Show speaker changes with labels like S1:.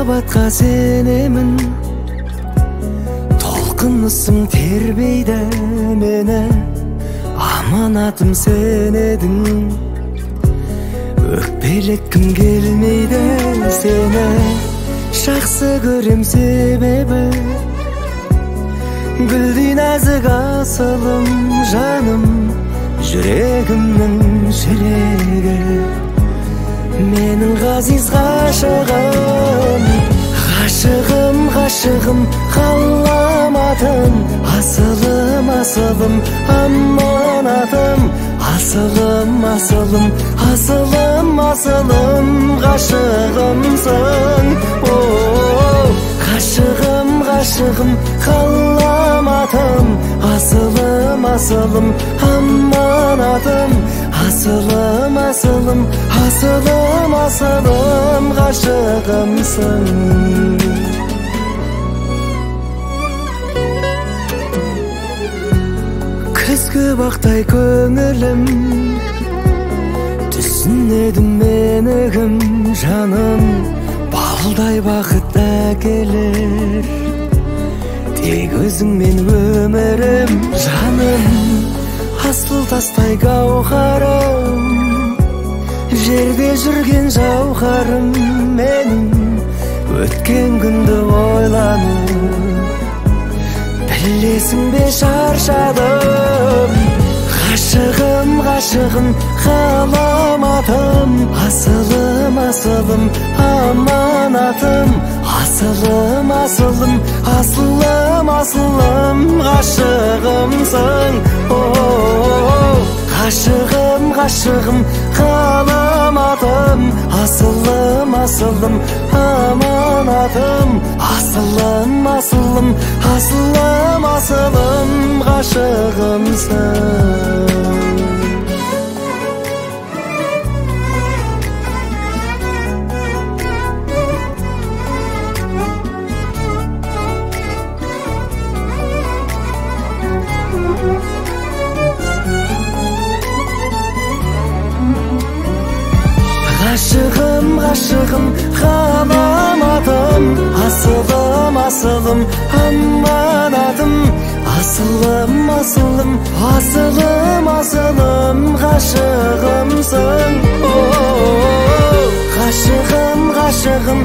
S1: махабатқа сенемін, толқынысың тербейді мені, аманатым сен едің, өкпелеткім келмейді сені, жақсы көрем себебі гүлдей нәзік асылым жаным, жүрегімнің жүрегі, менің ғазиз ғашығым, ғашығым, ғашығым, қаламатым, асылым, асылым, аманатым, асылым, асылым, асылым, асылым, ғашығымсың. Ғашығым, ғашығым, қаламатым, асылым, асылым, аманатым, асылым, асылым, асылым, асылым, ғашығымсың. Күзгі бақтай көңілім, түсінедім мені кім жаным, балдай бақыт әкелер, тек өзіңмен өмірім жаным, асыл тастай гауһарым, жерде жүрген жауһарым менің, өткен күнді ойланып білесің бе шаршадым. Ғашығым, ғашығым, қаламатым, асылым, асылым, аманатым, асылым, асылым, асылым, асылым, ғашығымсың. Ғашығым, ғашығым, қаламатым, асылым, асылым, аманатым, асылым, асылым, асылым, асылым, ғашығымсың. Ғашығым, ғашығым, қаламатым, асылым, асылым, аманатым, асылым, асылым, асылым, асылым, ғашығымсың. Ғашығым, ғашығым,